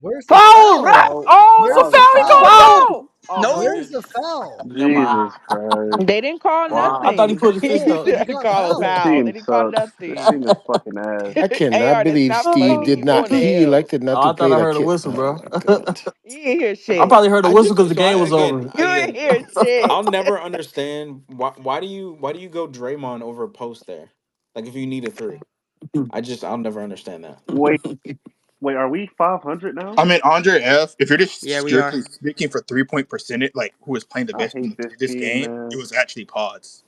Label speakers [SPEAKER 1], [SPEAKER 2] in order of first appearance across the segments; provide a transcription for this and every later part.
[SPEAKER 1] Where's the
[SPEAKER 2] Foul! Rap!
[SPEAKER 1] foul?
[SPEAKER 3] Foul.
[SPEAKER 2] Oh, it's
[SPEAKER 1] Where's
[SPEAKER 2] a
[SPEAKER 3] Foul
[SPEAKER 1] the
[SPEAKER 3] is
[SPEAKER 2] foul. He
[SPEAKER 3] foul.
[SPEAKER 2] called
[SPEAKER 1] foul?
[SPEAKER 2] foul.
[SPEAKER 4] No,
[SPEAKER 2] Oh,
[SPEAKER 4] no,
[SPEAKER 1] Where's
[SPEAKER 2] man.
[SPEAKER 1] the foul?
[SPEAKER 2] Never mind.
[SPEAKER 3] Jesus Christ.
[SPEAKER 4] they didn't call
[SPEAKER 2] I thought he
[SPEAKER 4] nothing.
[SPEAKER 2] put his
[SPEAKER 4] He
[SPEAKER 2] fist up.
[SPEAKER 1] You
[SPEAKER 4] didn't
[SPEAKER 1] got
[SPEAKER 4] call a
[SPEAKER 3] This
[SPEAKER 1] fouled.
[SPEAKER 4] foul. They
[SPEAKER 3] team
[SPEAKER 4] didn't call
[SPEAKER 3] sucks. This
[SPEAKER 4] nothing.
[SPEAKER 3] team is fucking ass.
[SPEAKER 5] I cannot
[SPEAKER 4] AR, that's
[SPEAKER 5] believe
[SPEAKER 4] not
[SPEAKER 5] Steve
[SPEAKER 4] funny.
[SPEAKER 5] did
[SPEAKER 4] You
[SPEAKER 5] not.
[SPEAKER 4] going to
[SPEAKER 5] He
[SPEAKER 4] hell.
[SPEAKER 5] elected not
[SPEAKER 2] Oh,
[SPEAKER 5] to
[SPEAKER 2] I thought
[SPEAKER 5] play
[SPEAKER 2] I
[SPEAKER 5] that
[SPEAKER 2] heard a
[SPEAKER 5] kid.
[SPEAKER 2] whistle,
[SPEAKER 5] Oh
[SPEAKER 2] bro.
[SPEAKER 5] my god.
[SPEAKER 4] You ain't hear
[SPEAKER 2] I
[SPEAKER 4] shit.
[SPEAKER 2] probably heard a
[SPEAKER 6] I
[SPEAKER 2] whistle
[SPEAKER 6] just
[SPEAKER 2] because the
[SPEAKER 6] so I
[SPEAKER 2] game was
[SPEAKER 6] again
[SPEAKER 2] over.
[SPEAKER 4] You ain't hear
[SPEAKER 6] I'll
[SPEAKER 4] shit.
[SPEAKER 6] never understand why do you go Draymond over post there? Like if you need a three. I'll never understand that.
[SPEAKER 3] Wait, wait, are we 500 now?
[SPEAKER 7] I mean, Andre F. If you're just
[SPEAKER 4] Yeah, we are.
[SPEAKER 7] strictly speaking for 3-point percentage, like who was playing the
[SPEAKER 3] I
[SPEAKER 7] best
[SPEAKER 3] hate
[SPEAKER 7] in
[SPEAKER 3] this
[SPEAKER 7] this
[SPEAKER 3] team,
[SPEAKER 7] game, it
[SPEAKER 3] man.
[SPEAKER 7] was actually Pods.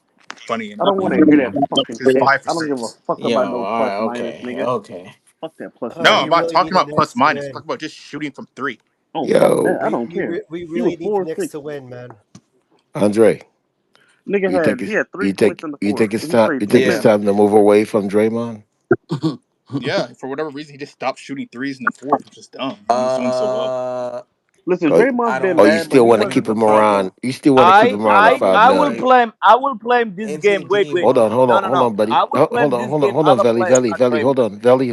[SPEAKER 7] Funny
[SPEAKER 3] I
[SPEAKER 7] enough,
[SPEAKER 3] don't want to hear that fucking
[SPEAKER 7] it was
[SPEAKER 3] shit.
[SPEAKER 7] five for
[SPEAKER 3] I don't give a
[SPEAKER 7] six.
[SPEAKER 3] fuck
[SPEAKER 6] Yo,
[SPEAKER 3] about
[SPEAKER 6] all
[SPEAKER 3] no plus
[SPEAKER 6] right,
[SPEAKER 3] minus,
[SPEAKER 6] okay,
[SPEAKER 3] nigga.
[SPEAKER 6] okay.
[SPEAKER 3] Fuck that plus
[SPEAKER 7] No,
[SPEAKER 6] Uh,
[SPEAKER 7] I'm
[SPEAKER 1] We
[SPEAKER 3] minus.
[SPEAKER 7] not
[SPEAKER 1] really need
[SPEAKER 7] talking
[SPEAKER 1] the
[SPEAKER 7] about plus
[SPEAKER 1] Knicks to
[SPEAKER 7] minus. I'm
[SPEAKER 1] win.
[SPEAKER 7] talking about just shooting from three.
[SPEAKER 3] Oh, fuck that.
[SPEAKER 5] Yo,
[SPEAKER 3] I don't care.
[SPEAKER 1] We
[SPEAKER 3] He was
[SPEAKER 1] really need the
[SPEAKER 3] 4 or
[SPEAKER 1] Knicks
[SPEAKER 3] 6.
[SPEAKER 1] to win, man.
[SPEAKER 5] Andre,
[SPEAKER 3] Nigga he had 3 points in the
[SPEAKER 5] you
[SPEAKER 3] fourth,
[SPEAKER 5] think it's
[SPEAKER 3] and he
[SPEAKER 5] time
[SPEAKER 3] played
[SPEAKER 5] you
[SPEAKER 3] 2
[SPEAKER 5] think it's
[SPEAKER 7] Yeah,
[SPEAKER 3] minutes.
[SPEAKER 5] time to move away from Draymond?
[SPEAKER 7] yeah. For whatever reason, he just stopped shooting threes in the fourth, which is dumb. He was doing so well.
[SPEAKER 6] uh,
[SPEAKER 3] Listen,
[SPEAKER 5] Or
[SPEAKER 3] Draymond's
[SPEAKER 6] I
[SPEAKER 3] been
[SPEAKER 5] or you
[SPEAKER 6] don't.
[SPEAKER 3] bad, but
[SPEAKER 5] still
[SPEAKER 3] he
[SPEAKER 5] want to
[SPEAKER 6] Because
[SPEAKER 3] wasn't.
[SPEAKER 5] keep
[SPEAKER 6] the
[SPEAKER 5] him around?
[SPEAKER 6] problem,
[SPEAKER 5] You still want to keep
[SPEAKER 6] because
[SPEAKER 2] I
[SPEAKER 5] him
[SPEAKER 6] the
[SPEAKER 5] around at
[SPEAKER 2] I
[SPEAKER 6] problem
[SPEAKER 5] five
[SPEAKER 2] I
[SPEAKER 6] is
[SPEAKER 2] will
[SPEAKER 5] million?
[SPEAKER 6] like
[SPEAKER 2] blame this game. Wait,
[SPEAKER 6] NCT
[SPEAKER 2] wait.
[SPEAKER 5] Hold on,
[SPEAKER 6] won.
[SPEAKER 5] hold
[SPEAKER 2] No,
[SPEAKER 5] on,
[SPEAKER 2] no,
[SPEAKER 5] hold
[SPEAKER 2] no.
[SPEAKER 5] on, buddy.
[SPEAKER 2] I will blame this game.
[SPEAKER 5] Hold on,
[SPEAKER 2] Other
[SPEAKER 5] Veli,
[SPEAKER 2] players
[SPEAKER 5] Veli,
[SPEAKER 2] not
[SPEAKER 5] Veli. Hold
[SPEAKER 2] Draymond.
[SPEAKER 5] on, Veli.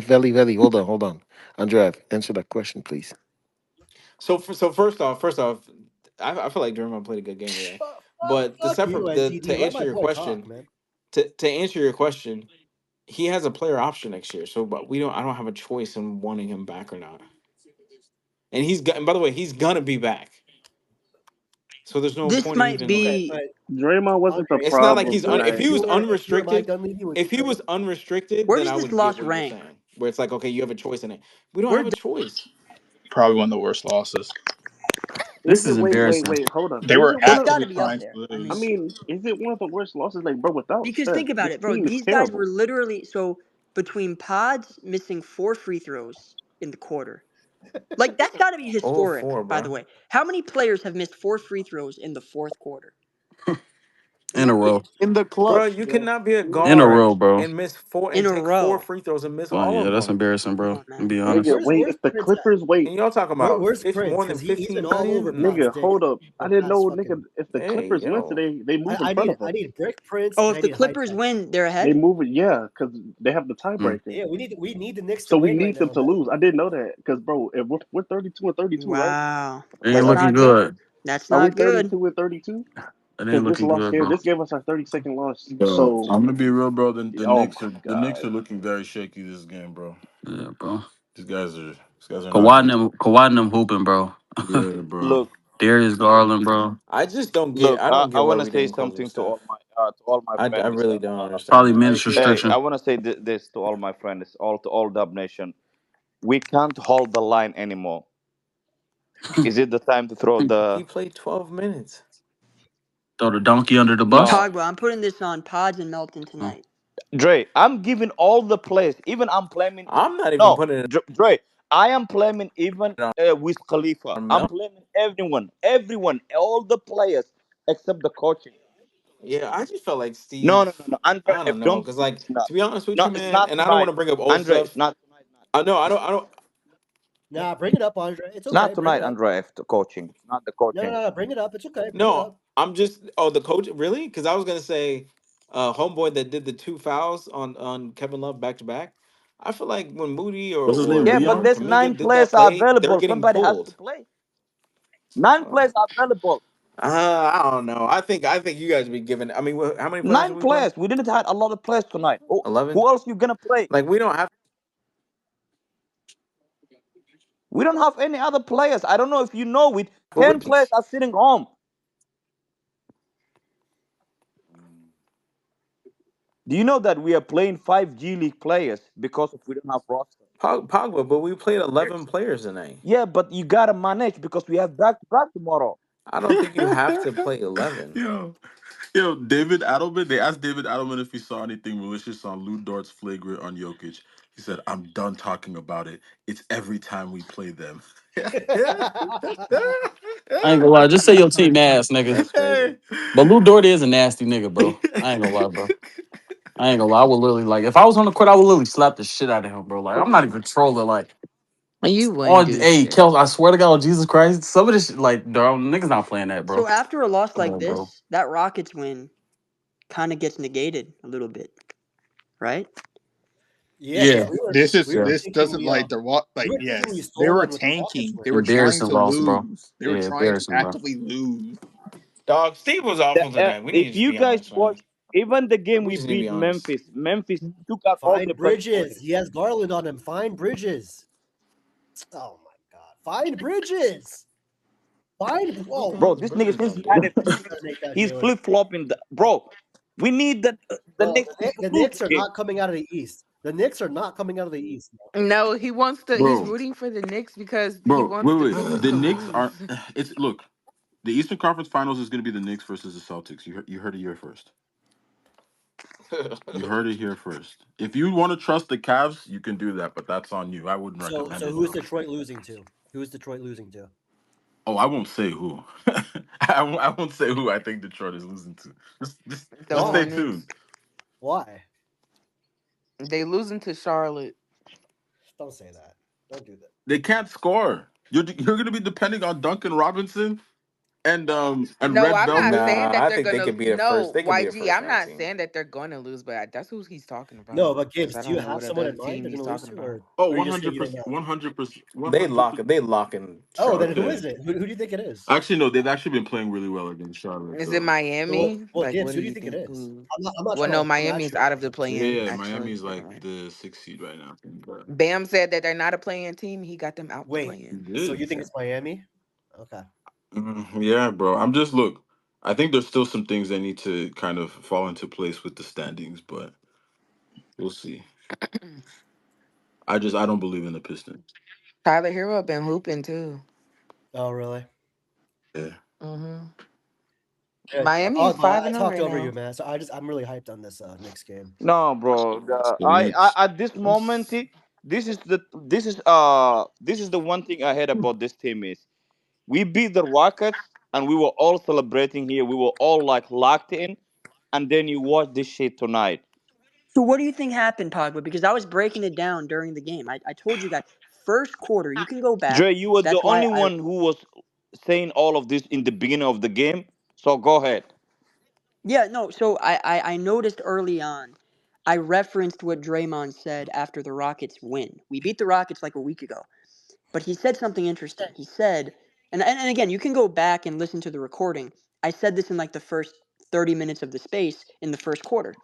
[SPEAKER 5] Hold on. Andre, answer that question, please.
[SPEAKER 6] So first off, I feel like Draymond played a good game today. But
[SPEAKER 1] Fuck you,
[SPEAKER 6] to
[SPEAKER 1] NTD. Let
[SPEAKER 6] answer
[SPEAKER 1] my
[SPEAKER 6] your
[SPEAKER 1] boy talk,
[SPEAKER 6] question,
[SPEAKER 1] man.
[SPEAKER 6] to answer your question, he has a player option next year. So, but we don't. I don't have a choice in wanting him back or not. And and by the way, he's gonna be back. So there's no
[SPEAKER 4] This
[SPEAKER 6] point of
[SPEAKER 4] might
[SPEAKER 6] even.
[SPEAKER 1] Okay,
[SPEAKER 4] be.
[SPEAKER 1] but
[SPEAKER 3] Draymond wasn't the
[SPEAKER 1] Andre,
[SPEAKER 6] It's not like
[SPEAKER 3] problem
[SPEAKER 6] he's
[SPEAKER 1] if
[SPEAKER 6] if
[SPEAKER 3] tonight.
[SPEAKER 6] he was
[SPEAKER 1] your mic
[SPEAKER 6] unrestricted.
[SPEAKER 1] unmuted, would
[SPEAKER 6] If
[SPEAKER 1] you
[SPEAKER 6] he
[SPEAKER 1] turn
[SPEAKER 6] was
[SPEAKER 1] it?
[SPEAKER 6] unrestricted,
[SPEAKER 4] Where
[SPEAKER 6] then
[SPEAKER 4] does
[SPEAKER 6] I
[SPEAKER 4] this
[SPEAKER 6] would get
[SPEAKER 4] loss
[SPEAKER 6] what you're
[SPEAKER 4] rank?
[SPEAKER 6] saying. Where it's like, okay, you have a choice in it. We don't have
[SPEAKER 4] Where?
[SPEAKER 6] a choice.
[SPEAKER 7] Probably one of the worst losses.
[SPEAKER 3] Is
[SPEAKER 2] This
[SPEAKER 3] it?
[SPEAKER 2] is embarrassing.
[SPEAKER 3] Wait. Hold up.
[SPEAKER 7] They
[SPEAKER 3] Is
[SPEAKER 7] were
[SPEAKER 3] it one
[SPEAKER 4] It's
[SPEAKER 3] of?
[SPEAKER 4] got to
[SPEAKER 7] actively
[SPEAKER 4] be up
[SPEAKER 7] trying to
[SPEAKER 4] there. I
[SPEAKER 3] I
[SPEAKER 4] mean,
[SPEAKER 7] lose.
[SPEAKER 3] mean, is it one of the worst losses? Like, bro, without
[SPEAKER 4] because
[SPEAKER 3] Steph,
[SPEAKER 4] think about
[SPEAKER 3] this
[SPEAKER 4] it, bro.
[SPEAKER 3] team is
[SPEAKER 4] These guys were
[SPEAKER 3] terrible.
[SPEAKER 4] literally so between Pods missing 4 free throws in the quarter. Like that's got to be
[SPEAKER 6] Oh,
[SPEAKER 4] historic.
[SPEAKER 6] four,
[SPEAKER 4] By the
[SPEAKER 6] bro.
[SPEAKER 4] way, how many players have missed 4 free throws in the fourth quarter
[SPEAKER 2] In a row.
[SPEAKER 1] In the
[SPEAKER 6] Bro,
[SPEAKER 1] clutch,
[SPEAKER 6] you
[SPEAKER 1] Joe.
[SPEAKER 6] cannot be a
[SPEAKER 2] In a
[SPEAKER 6] guard
[SPEAKER 2] row, bro.
[SPEAKER 6] and miss four
[SPEAKER 4] in
[SPEAKER 6] and
[SPEAKER 4] a
[SPEAKER 6] take four
[SPEAKER 4] row?
[SPEAKER 6] free throws and miss
[SPEAKER 2] Oh
[SPEAKER 6] all
[SPEAKER 2] yeah,
[SPEAKER 6] of
[SPEAKER 2] that's
[SPEAKER 6] them.
[SPEAKER 2] embarrassing,
[SPEAKER 4] Come
[SPEAKER 2] bro.
[SPEAKER 4] on,
[SPEAKER 2] To
[SPEAKER 4] man.
[SPEAKER 2] be honest.
[SPEAKER 3] Nigga, wait.
[SPEAKER 1] Where's
[SPEAKER 3] If the
[SPEAKER 1] Prince at?
[SPEAKER 3] Clippers wait,
[SPEAKER 6] And y'all talking about
[SPEAKER 1] Where's Prince?
[SPEAKER 6] 51
[SPEAKER 1] Because
[SPEAKER 6] and
[SPEAKER 1] he's
[SPEAKER 6] 50
[SPEAKER 1] been all over
[SPEAKER 6] million?
[SPEAKER 1] Potts'
[SPEAKER 3] nigga,
[SPEAKER 1] dick
[SPEAKER 3] hold up. I
[SPEAKER 1] the
[SPEAKER 3] didn't
[SPEAKER 1] past
[SPEAKER 3] know,
[SPEAKER 1] fucking.
[SPEAKER 3] nigga. If the
[SPEAKER 6] Hey,
[SPEAKER 3] Clippers win
[SPEAKER 6] yo.
[SPEAKER 3] today, they move in front of
[SPEAKER 1] I
[SPEAKER 3] us.
[SPEAKER 1] need Brick Prince
[SPEAKER 4] Oh,
[SPEAKER 1] and
[SPEAKER 4] if
[SPEAKER 1] I
[SPEAKER 4] the
[SPEAKER 1] need Hype
[SPEAKER 4] Clippers
[SPEAKER 1] Man.
[SPEAKER 4] win, they're
[SPEAKER 3] They
[SPEAKER 4] ahead.
[SPEAKER 3] move it, yeah, because they have the
[SPEAKER 2] Mm.
[SPEAKER 3] tiebreaker.
[SPEAKER 1] Yeah, we need the Knicks to
[SPEAKER 3] So we
[SPEAKER 1] win right
[SPEAKER 3] need them
[SPEAKER 1] now,
[SPEAKER 3] to
[SPEAKER 1] man.
[SPEAKER 3] lose. I didn't know that because, bro, if we're 32 and 32, right?
[SPEAKER 4] Wow,
[SPEAKER 2] Ain't
[SPEAKER 4] that's
[SPEAKER 3] Are,
[SPEAKER 2] looking
[SPEAKER 4] not good.
[SPEAKER 2] good.
[SPEAKER 4] That's
[SPEAKER 3] are we
[SPEAKER 4] not good.
[SPEAKER 3] 32 and 32?
[SPEAKER 2] It ain't
[SPEAKER 3] Because this
[SPEAKER 2] looking
[SPEAKER 3] loss
[SPEAKER 2] good,
[SPEAKER 3] here,
[SPEAKER 2] bro.
[SPEAKER 3] this gave us our 32nd loss.
[SPEAKER 5] Yo,
[SPEAKER 3] So,
[SPEAKER 5] I'm gonna be real, bro.
[SPEAKER 3] oh my
[SPEAKER 5] The Knicks
[SPEAKER 3] god,
[SPEAKER 5] are looking very shaky this game, bro.
[SPEAKER 2] Yeah, bro.
[SPEAKER 5] These guys are not
[SPEAKER 2] Kawhi
[SPEAKER 5] good.
[SPEAKER 2] and Kawhi and them hooping, bro.
[SPEAKER 5] Yeah, bro.
[SPEAKER 8] Look,
[SPEAKER 2] Darius Garland, bro.
[SPEAKER 6] I just don't get
[SPEAKER 8] look.
[SPEAKER 6] I
[SPEAKER 8] I,
[SPEAKER 6] don't
[SPEAKER 8] I
[SPEAKER 6] get why
[SPEAKER 8] want to
[SPEAKER 6] we
[SPEAKER 8] say
[SPEAKER 6] didn't close with
[SPEAKER 8] something
[SPEAKER 6] Steph.
[SPEAKER 8] to all my
[SPEAKER 6] I
[SPEAKER 8] friends.
[SPEAKER 6] really don't understand
[SPEAKER 2] Probably
[SPEAKER 6] that.
[SPEAKER 2] minutes
[SPEAKER 8] Hey, I
[SPEAKER 2] restriction.
[SPEAKER 8] want to say this to all my friends, all to all Dub Nation. We can't hold the line anymore. Is it the time to throw
[SPEAKER 6] He
[SPEAKER 8] the
[SPEAKER 6] played 12 minutes.
[SPEAKER 2] Throw the donkey under the bus.
[SPEAKER 8] no?
[SPEAKER 4] Pogba, I'm putting this on Pods and Melton
[SPEAKER 2] Mm.
[SPEAKER 4] tonight.
[SPEAKER 8] Dre, I'm giving all the plays. Even I'm blaming.
[SPEAKER 6] I'm not even
[SPEAKER 8] No,
[SPEAKER 6] putting it
[SPEAKER 8] Dre, I am blaming even
[SPEAKER 6] on
[SPEAKER 8] with Khalifa. I'm
[SPEAKER 6] Mel.
[SPEAKER 8] blaming everyone, all the players except the coaching.
[SPEAKER 6] Yeah, I just felt like
[SPEAKER 8] No, no,
[SPEAKER 6] Steve.
[SPEAKER 8] no, no. Andre
[SPEAKER 6] I
[SPEAKER 8] F,
[SPEAKER 6] don't know,
[SPEAKER 8] don't
[SPEAKER 6] cause
[SPEAKER 8] give me
[SPEAKER 6] like
[SPEAKER 8] this now.
[SPEAKER 6] to be honest with
[SPEAKER 8] No,
[SPEAKER 6] you,
[SPEAKER 8] it's
[SPEAKER 6] man,
[SPEAKER 8] not
[SPEAKER 6] and I don't want
[SPEAKER 8] tonight.
[SPEAKER 6] to bring up old
[SPEAKER 8] Andre, it's
[SPEAKER 6] stuff.
[SPEAKER 8] not tonight.
[SPEAKER 6] I know, I don't, I don't.
[SPEAKER 1] Nah, bring it up, Andre. It's
[SPEAKER 8] It's not
[SPEAKER 1] okay. Bring it
[SPEAKER 8] tonight,
[SPEAKER 1] up.
[SPEAKER 8] Andre F, the coaching. It's not the
[SPEAKER 1] No,
[SPEAKER 8] coaching.
[SPEAKER 1] no, no. Bring it up. It's okay. Bring it
[SPEAKER 6] No,
[SPEAKER 1] up.
[SPEAKER 6] I'm just. Oh, the coach, really? Because I was gonna say, homeboy that did the two fouls on Kevin Love back to back. I feel like when Moody or
[SPEAKER 5] What's his name?
[SPEAKER 6] or
[SPEAKER 8] Yeah, but
[SPEAKER 5] Leon?
[SPEAKER 8] there's
[SPEAKER 6] Kaminga
[SPEAKER 8] nine
[SPEAKER 6] did that
[SPEAKER 8] players are
[SPEAKER 6] play, they're
[SPEAKER 8] available.
[SPEAKER 6] getting
[SPEAKER 8] Somebody has to
[SPEAKER 6] pulled.
[SPEAKER 8] play. Nine
[SPEAKER 6] Uh,
[SPEAKER 8] players are available.
[SPEAKER 6] I don't know. I think you guys be giving. I mean, how many players did
[SPEAKER 8] Nine
[SPEAKER 6] we play?
[SPEAKER 8] players. We didn't have a lot of players tonight. Who
[SPEAKER 6] 11.
[SPEAKER 8] else you gonna play?
[SPEAKER 6] Like we don't have.
[SPEAKER 8] We don't have any other players. I don't know if you know it.
[SPEAKER 6] We're
[SPEAKER 8] 10 players
[SPEAKER 6] rookies.
[SPEAKER 8] are sitting home. Do you know that we are playing five G League players because we don't have roster?
[SPEAKER 6] Pogba, but we played 11 players tonight.
[SPEAKER 8] Yeah, but you gotta manage because we have back to back tomorrow.
[SPEAKER 6] I don't think you have to play 11.
[SPEAKER 5] Yo, yo, David Adelman. They asked David Adelman if he saw anything malicious on Lou Dort's flagrant on Jokic. He said, "I'm done talking about it. It's every time we play them."
[SPEAKER 2] I ain't gonna lie. Just say your team ass, nigga.
[SPEAKER 6] That's crazy.
[SPEAKER 2] But Lou Dort is a nasty nigga, bro. I ain't gonna lie, bro. I ain't gonna lie. I would literally like if I was on the court, I would literally slap the shit out of him, bro. Like I'm not even trolling. Like
[SPEAKER 4] You wouldn't
[SPEAKER 2] on
[SPEAKER 4] do
[SPEAKER 2] hey,
[SPEAKER 4] shit.
[SPEAKER 2] Kel, I swear to God, on Jesus Christ, some of this shit, like, bro, niggas not playing that,
[SPEAKER 4] So
[SPEAKER 2] bro.
[SPEAKER 4] after a loss
[SPEAKER 2] Come
[SPEAKER 4] like
[SPEAKER 2] on, bro.
[SPEAKER 4] this, that Rockets win kind of gets negated a little bit, right?
[SPEAKER 2] Yeah.
[SPEAKER 7] This is
[SPEAKER 1] we were
[SPEAKER 7] this
[SPEAKER 1] thinking
[SPEAKER 7] doesn't
[SPEAKER 1] we
[SPEAKER 7] like the
[SPEAKER 1] we
[SPEAKER 7] like
[SPEAKER 1] were thinking we
[SPEAKER 7] yes they
[SPEAKER 1] stole
[SPEAKER 7] were
[SPEAKER 1] one with the Rockets
[SPEAKER 7] tanking.
[SPEAKER 1] win.
[SPEAKER 7] They were trying
[SPEAKER 2] Embarrassing
[SPEAKER 7] to
[SPEAKER 2] loss, bro.
[SPEAKER 7] lose. They were
[SPEAKER 2] Yeah,
[SPEAKER 7] trying to
[SPEAKER 2] embarrassing, bro.
[SPEAKER 7] actively lose.
[SPEAKER 6] Dog, Steve was awful tonight. We need to
[SPEAKER 8] If
[SPEAKER 6] just
[SPEAKER 8] you
[SPEAKER 6] be
[SPEAKER 8] guys
[SPEAKER 6] honest, man.
[SPEAKER 8] watch, even the game
[SPEAKER 6] We
[SPEAKER 8] we
[SPEAKER 6] just need to be
[SPEAKER 8] beat
[SPEAKER 6] honest.
[SPEAKER 8] Memphis took out all the
[SPEAKER 1] Find
[SPEAKER 8] pressure on
[SPEAKER 1] Bridges.
[SPEAKER 8] him.
[SPEAKER 1] He has Garland on him. Find Bridges. Oh my God. Find Bridges. Find. Oh,
[SPEAKER 8] Bro, this nigga since he added
[SPEAKER 1] you
[SPEAKER 8] Bridges,
[SPEAKER 1] gotta make that,
[SPEAKER 8] he's
[SPEAKER 1] Jalen.
[SPEAKER 8] flip flopping. Bro, we need the
[SPEAKER 1] Bro,
[SPEAKER 8] Knicks to
[SPEAKER 1] the
[SPEAKER 8] lose
[SPEAKER 1] Knicks
[SPEAKER 8] the
[SPEAKER 1] are
[SPEAKER 8] game.
[SPEAKER 1] not coming out of the East. The Knicks are not coming out of the East.
[SPEAKER 9] No, he wants to. He's
[SPEAKER 5] Bro,
[SPEAKER 9] rooting for the Knicks because he
[SPEAKER 5] bro,
[SPEAKER 9] wants
[SPEAKER 5] wait,
[SPEAKER 9] the
[SPEAKER 5] wait.
[SPEAKER 9] Grizzlies
[SPEAKER 5] The
[SPEAKER 9] to
[SPEAKER 5] Knicks
[SPEAKER 9] lose.
[SPEAKER 5] are. It's look. The Eastern Conference Finals is going to be the Knicks versus the Celtics. You heard it here first. You heard it here first. If you want to trust the Cavs, you can do that, but that's on you. I wouldn't
[SPEAKER 1] So
[SPEAKER 5] recommend it.
[SPEAKER 1] who's
[SPEAKER 5] Though.
[SPEAKER 1] Detroit losing to? Who's Detroit losing to?
[SPEAKER 5] Oh, I won't say who. I won't say who I think Detroit is losing to.
[SPEAKER 9] The
[SPEAKER 5] Just stay
[SPEAKER 1] Why?
[SPEAKER 5] tuned.
[SPEAKER 9] Hornets.
[SPEAKER 1] Why?
[SPEAKER 9] They losing to Charlotte.
[SPEAKER 1] Don't say that. Don't do that.
[SPEAKER 5] They can't score. You're going to be depending on Duncan Robinson and
[SPEAKER 9] No,
[SPEAKER 5] Red
[SPEAKER 9] I'm not
[SPEAKER 5] Velvet.
[SPEAKER 9] saying
[SPEAKER 6] Nah,
[SPEAKER 9] that
[SPEAKER 6] I
[SPEAKER 9] they're
[SPEAKER 6] think they
[SPEAKER 9] gonna.
[SPEAKER 6] could be a first.
[SPEAKER 9] No,
[SPEAKER 6] They could be a
[SPEAKER 9] YG.
[SPEAKER 6] first
[SPEAKER 9] I'm
[SPEAKER 6] round
[SPEAKER 9] not
[SPEAKER 6] team.
[SPEAKER 9] saying that they're gonna lose, but that's who he's talking about.
[SPEAKER 1] No, but
[SPEAKER 9] Because
[SPEAKER 1] Gibbs,
[SPEAKER 9] I
[SPEAKER 1] do you
[SPEAKER 9] don't know
[SPEAKER 1] have
[SPEAKER 9] what
[SPEAKER 1] someone
[SPEAKER 9] other
[SPEAKER 1] in mind
[SPEAKER 9] team
[SPEAKER 1] they're
[SPEAKER 9] he's
[SPEAKER 1] going to lose
[SPEAKER 9] talking
[SPEAKER 1] to,
[SPEAKER 9] about.
[SPEAKER 5] Oh,
[SPEAKER 1] or you just saying you don't
[SPEAKER 5] 100%,
[SPEAKER 1] know?
[SPEAKER 5] 100%,
[SPEAKER 6] They
[SPEAKER 5] 100%.
[SPEAKER 6] lock in
[SPEAKER 1] Oh, then
[SPEAKER 6] Charlotte.
[SPEAKER 1] who
[SPEAKER 5] Okay.
[SPEAKER 1] is it? Who do you think it is?
[SPEAKER 5] Actually, no, they've actually been playing really well against Charlotte.
[SPEAKER 9] Is it
[SPEAKER 5] So
[SPEAKER 9] Miami?
[SPEAKER 1] Well,
[SPEAKER 9] Like,
[SPEAKER 1] Gibbs,
[SPEAKER 9] what do
[SPEAKER 1] who do you
[SPEAKER 9] you
[SPEAKER 1] think it
[SPEAKER 9] think?
[SPEAKER 1] is?
[SPEAKER 9] Who?
[SPEAKER 1] I'm not
[SPEAKER 9] Well,
[SPEAKER 1] trying
[SPEAKER 9] no,
[SPEAKER 1] to come at
[SPEAKER 9] Miami's
[SPEAKER 1] you.
[SPEAKER 9] out of the
[SPEAKER 5] yeah,
[SPEAKER 9] play-in.
[SPEAKER 5] yeah,
[SPEAKER 9] Actually,
[SPEAKER 5] Miami's
[SPEAKER 9] never
[SPEAKER 5] like
[SPEAKER 9] mind.
[SPEAKER 5] the 6th seed right now. But
[SPEAKER 9] Bam said that they're not a play-in team. He got them out the
[SPEAKER 1] Wait,
[SPEAKER 5] he
[SPEAKER 9] play-in.
[SPEAKER 1] so
[SPEAKER 5] did.
[SPEAKER 1] you think
[SPEAKER 9] So
[SPEAKER 1] it's Miami? Okay.
[SPEAKER 5] Yeah, bro. I'm just look. I think there's still some things that need to kind of fall into place with the standings, but we'll see. I don't believe in the Pistons.
[SPEAKER 9] Tyler Hero been hooping too.
[SPEAKER 1] Oh, really?
[SPEAKER 5] Yeah.
[SPEAKER 9] hmm
[SPEAKER 1] Yeah.
[SPEAKER 9] Miami's
[SPEAKER 1] Oh, no, I
[SPEAKER 9] 5-0
[SPEAKER 1] talked
[SPEAKER 9] right
[SPEAKER 1] over you,
[SPEAKER 9] now.
[SPEAKER 1] man. So I'm really hyped on this Knicks game.
[SPEAKER 8] No, bro.
[SPEAKER 5] The Knicks.
[SPEAKER 8] At this moment, this is the one thing I heard about this team is we beat the Rockets and we were all celebrating here. We were all like locked in, and then you watch this shit tonight.
[SPEAKER 4] So what do you think happened, Pogba? Because I was breaking it down during the game. I told you guys, first quarter, you can go back.
[SPEAKER 8] Dre, you were the
[SPEAKER 4] That's why
[SPEAKER 8] only
[SPEAKER 4] I
[SPEAKER 8] one who was saying all of this in the beginning of the game. So go ahead.
[SPEAKER 4] yeah, no, so I noticed early on, I referenced what Draymond said after the Rockets win. We beat the Rockets like a week ago. But he said something interesting. He said, and again, you can go back and listen to the recording. I said this in like the first 30 minutes of the space in the first quarter.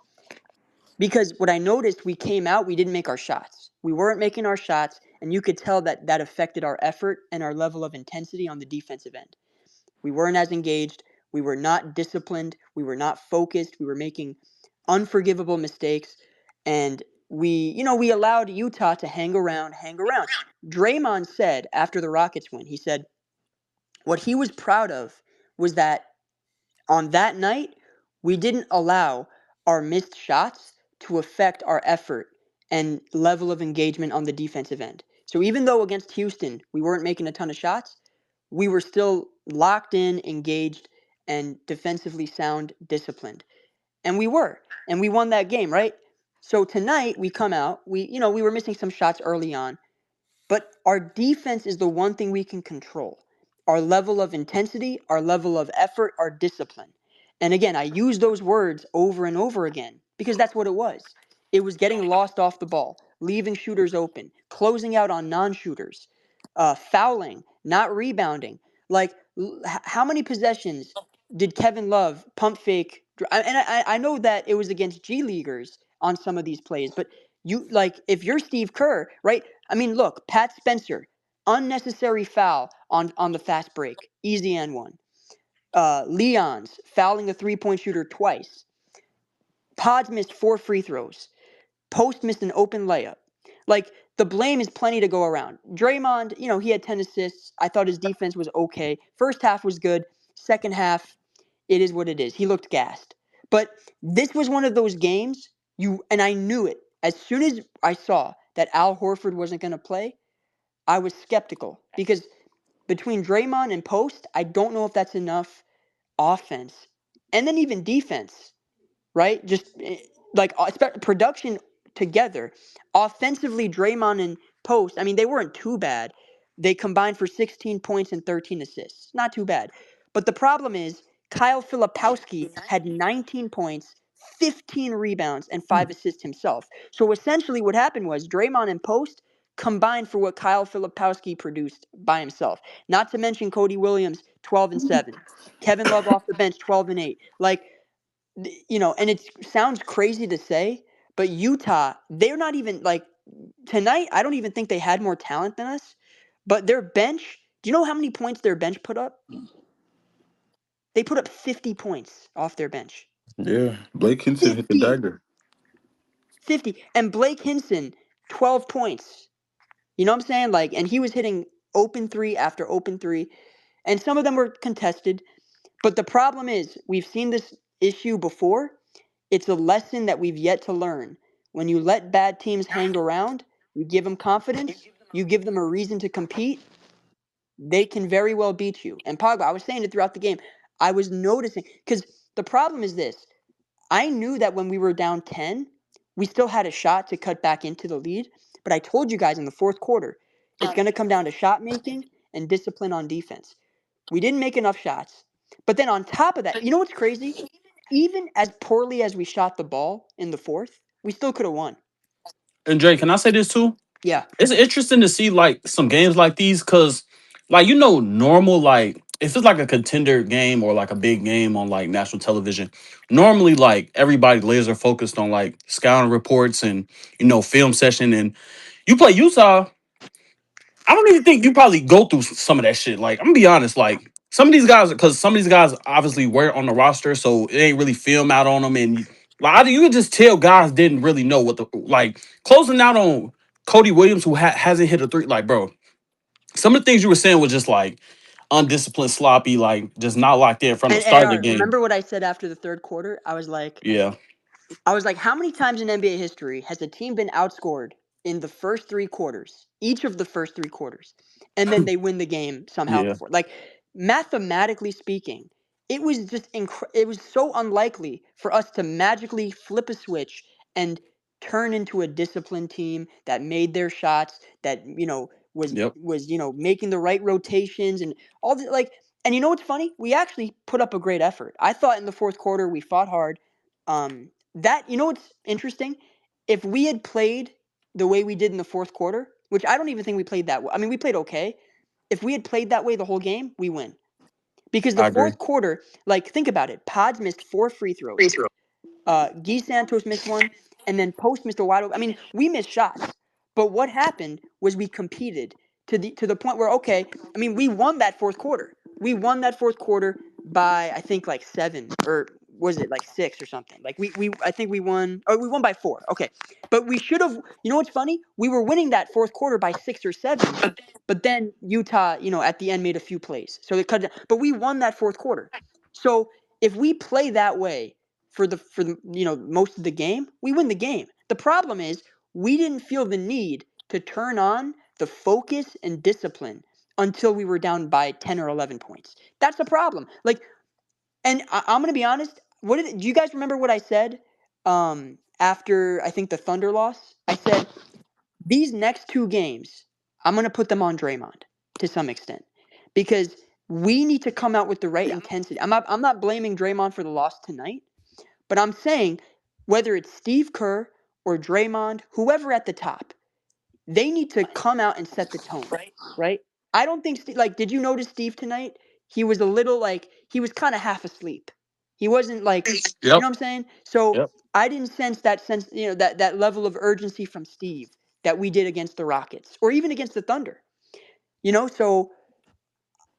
[SPEAKER 4] Because what I noticed, we came out, we didn't make our shots. We weren't making our shots, and you could tell that that affected our effort and our level of intensity on the defensive end. We weren't as engaged. We were not disciplined. We were not focused. We were making unforgivable mistakes. And we allowed Utah to hang around, hang around. Draymond said after the Rockets win, he said what he was proud of was that on that night, we didn't allow our missed shots to affect our effort and level of engagement on the defensive end. So even though against Houston, we weren't making a ton of shots, we were still locked in, engaged, and defensively sound, disciplined. And we were. And we won that game, right? So tonight we come out, we were missing some shots early on, but our defense is the one thing we can control. Our level of intensity, our level of effort, our discipline. And again, I use those words over and over again because that's what it was. It was getting lost off the ball, leaving shooters open, closing out on non shooters, fouling, not rebounding. Like, how many possessions did Kevin Love pump fake? And I know that it was against G Leaguers on some of these plays, but you like if you're Steve Kerr, right? I mean, look, Pat Spencer, unnecessary foul on the fast break, easy and one. Leon's fouling a 3-point shooter twice. Pods missed 4 free throws. Post missed an open layup. Like the blame is plenty to go around. Draymond, he had 10 assists. I thought his defense was okay. First half was good. Second half, it is what it is. He looked gassed. But this was one of those games and I knew it. As soon as I saw that Al Horford wasn't going to play, I was skeptical because between Draymond and Post, I don't know if that's enough offense and then even defense, right? Just like production together. Offensively, Draymond and Post, I mean, they weren't too bad. They combined for 16 points and 13 assists. Not too bad. But the problem is, Kyle Filipowski had 19 points, 15 rebounds and 5 assists himself. So essentially what happened was Draymond and Post combined for what Kyle Filipowski produced by himself. Not to mention Cody Williams, 12 and 7. Kevin Love off the bench, 12 and 8. Like, and it sounds crazy to say, but Utah, they're not even, like, tonight, I don't even think they had more talent than us. But their bench, do you know how many points their bench put up? They put up 50 points off their bench.
[SPEAKER 5] Yeah, Blake Hinson hit the
[SPEAKER 4] 50.
[SPEAKER 5] dagger.
[SPEAKER 4] 50. And Blake Hinson, 12 points. You know what I'm saying? Like, and he was hitting open 3 after open 3. And some of them were contested. But the problem is, we've seen this issue before. It's a lesson that we've yet to learn. When you let bad teams hang around, you give them confidence, you give them a reason to compete, they can very well beat you. And Pogba, I was saying it throughout the game, I was noticing, because the problem is this. I knew that when we were down 10, we still had a shot to cut back into the lead. But I told you guys in the fourth quarter, it's going to come down to shot making and discipline on defense. We didn't make enough shots. But then on top of that, you know what's crazy? Even as poorly as we shot the ball in the fourth, we still could have won.
[SPEAKER 2] And Jay, can I say this too?
[SPEAKER 4] Yeah.
[SPEAKER 2] It's interesting to see like some games like these because, like, normal, like if it's like a contender game or like a big game on like national television, normally like everybody laser focused on like scouting reports and film session, and you play Utah. I don't even think you probably go through some of that shit. Like, I'm gonna be honest, like some of these guys, because some of these guys obviously weren't on the roster, so it ain't really film out on them, and like you could just tell guys didn't really know what the like closing out on Cody Williams, who hasn't hit a three. Like, bro, some of the things you were saying was just like undisciplined, sloppy, like just not locked in from the
[SPEAKER 4] And
[SPEAKER 2] start of the
[SPEAKER 4] AR,
[SPEAKER 2] game.
[SPEAKER 4] remember what I said after the third quarter? I was like,
[SPEAKER 2] Yeah,
[SPEAKER 4] how many times in NBA history has a team been outscored in the first 3 quarters, each of the first 3 quarters, and then they win the game somehow in the
[SPEAKER 2] yeah,
[SPEAKER 4] fourth? Like, mathematically speaking, it was just it was so unlikely for us to magically flip a switch and turn into a disciplined team that made their shots, that
[SPEAKER 2] yep.
[SPEAKER 4] was making the right rotations and all the like. And you know what's funny? We actually put up a great effort. I thought in the fourth quarter we fought hard. That what's interesting? If we had played the way we did in the fourth quarter, which I don't even think we played that well. I mean, we played okay. If we had played that way the whole game, we win. Because the
[SPEAKER 2] I agree.
[SPEAKER 4] fourth quarter, like, think about it. Pods missed 4 free throws. Guy Santos missed one, and then Post missed a wide open. I mean, we missed shots. But what happened was we competed to the point where, okay, I mean, we won that fourth quarter. We won that fourth quarter by, I think, like 7, or was it like 6 or something? Like I think we won by 4. Okay. But we should have, you know what's funny? We were winning that fourth quarter by 6 or 7, but then Utah, at the end made a few plays. So it cut down. But we won that fourth quarter. So if we play that way for the most of the game, we win the game. The problem is we didn't feel the need to turn on the focus and discipline until we were down by 10 or 11 points. That's the problem. Like, and I'm going to be honest, do you guys remember what I said after I think the Thunder loss? I said these next 2 games, I'm going to put them on Draymond to some extent, because we need to come out with the right intensity. I'm not blaming Draymond for the loss tonight, but I'm saying whether it's Steve Kerr or Draymond, whoever at the top, they need to come out and set the tone, right? I don't think did you notice Steve tonight? He was a little he was kind of half asleep. He wasn't you
[SPEAKER 2] Yep.
[SPEAKER 4] know what I'm saying? So
[SPEAKER 2] Yep.
[SPEAKER 4] I didn't sense that level of urgency from Steve that we did against the Rockets or even against the Thunder. So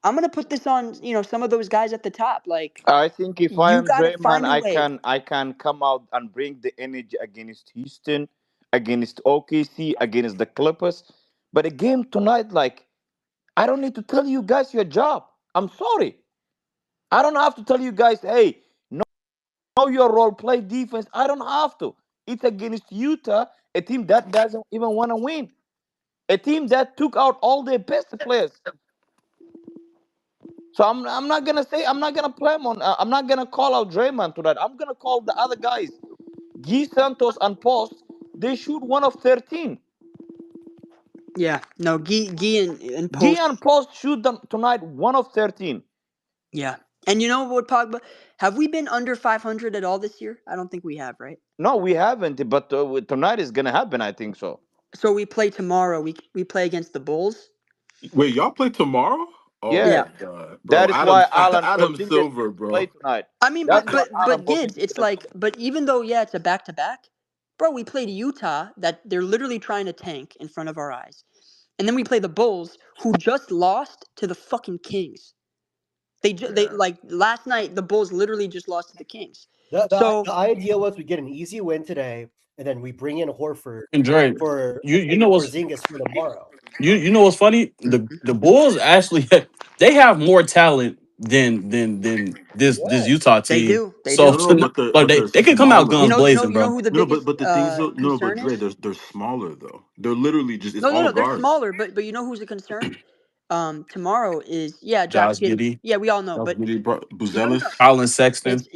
[SPEAKER 4] I'm gonna put this on some of those guys at the top. Like,
[SPEAKER 8] I think if I
[SPEAKER 4] you
[SPEAKER 8] am
[SPEAKER 4] gotta
[SPEAKER 8] Draymond,
[SPEAKER 4] find a way.
[SPEAKER 8] I can come out and bring the energy against Houston, against OKC, against the Clippers. But a game tonight, like, I don't need to tell you guys your job. I'm sorry. I don't have to tell you guys, hey, know your role, play defense. I don't have to. It's against Utah, a team that doesn't even want to win. A team that took out all their best players. So I'm not gonna say, I'm not gonna play him on. I'm not gonna call out Draymond tonight. I'm gonna call the other guys, Guy Santos and Post. They shoot 1 of 13.
[SPEAKER 4] Yeah, no, Guy and
[SPEAKER 8] Guy
[SPEAKER 4] Post.
[SPEAKER 8] and Post shoot them tonight 1 of 13.
[SPEAKER 4] Yeah, And you know what, Pogba? Have we been under 500 at all this year? I don't think we have, right?
[SPEAKER 8] No, we haven't. But tonight is gonna happen. I think so.
[SPEAKER 4] So we play tomorrow. We play against the Bulls.
[SPEAKER 5] Wait, y'all play tomorrow? Oh
[SPEAKER 8] Yeah,
[SPEAKER 4] Yeah.
[SPEAKER 5] my god, bro!
[SPEAKER 8] that is why Alan
[SPEAKER 5] Adam
[SPEAKER 8] Rodriguez
[SPEAKER 5] Silver,
[SPEAKER 8] play
[SPEAKER 5] bro.
[SPEAKER 8] tonight.
[SPEAKER 4] I mean,
[SPEAKER 8] That's why Alan
[SPEAKER 4] but
[SPEAKER 8] put him
[SPEAKER 4] Gibbs,
[SPEAKER 8] in
[SPEAKER 4] it's
[SPEAKER 8] the
[SPEAKER 4] like,
[SPEAKER 8] team.
[SPEAKER 4] but even though it's a back to back, bro, we played Utah that they're literally trying to tank in front of our eyes, and then we play the Bulls who just lost to the fucking Kings. They
[SPEAKER 5] Yeah.
[SPEAKER 4] like last night the Bulls literally just lost to the Kings.
[SPEAKER 1] The, the,
[SPEAKER 4] So
[SPEAKER 1] the idea was we get an easy win today, and then we bring in Horford
[SPEAKER 2] And Dre,
[SPEAKER 1] for
[SPEAKER 2] you know what's
[SPEAKER 1] Porzingis for tomorrow.
[SPEAKER 2] you know what's funny? The Bulls actually they have more talent than this
[SPEAKER 1] Yes.
[SPEAKER 2] Utah
[SPEAKER 4] they
[SPEAKER 2] team.
[SPEAKER 4] do, they
[SPEAKER 2] So
[SPEAKER 5] No,
[SPEAKER 4] do.
[SPEAKER 5] no,
[SPEAKER 2] like
[SPEAKER 5] but they're
[SPEAKER 2] they could come out
[SPEAKER 5] smaller.
[SPEAKER 2] guns blazing,
[SPEAKER 4] You know
[SPEAKER 2] bro.
[SPEAKER 4] who the
[SPEAKER 5] No,
[SPEAKER 4] biggest
[SPEAKER 5] but the things though, no, but
[SPEAKER 4] concern
[SPEAKER 5] Dre,
[SPEAKER 4] is?
[SPEAKER 5] they're smaller though. They're literally just it's
[SPEAKER 4] No, no,
[SPEAKER 5] all
[SPEAKER 4] no. They're
[SPEAKER 5] guards.
[SPEAKER 4] smaller, but you know who's a concern? Tomorrow is Josh
[SPEAKER 2] Josh
[SPEAKER 4] Giddey.
[SPEAKER 2] Giddey,
[SPEAKER 4] Yeah, we all know.
[SPEAKER 5] That's
[SPEAKER 4] But
[SPEAKER 5] really bro.
[SPEAKER 4] no, no, no.
[SPEAKER 5] Buzelis.
[SPEAKER 2] Colin Sexton,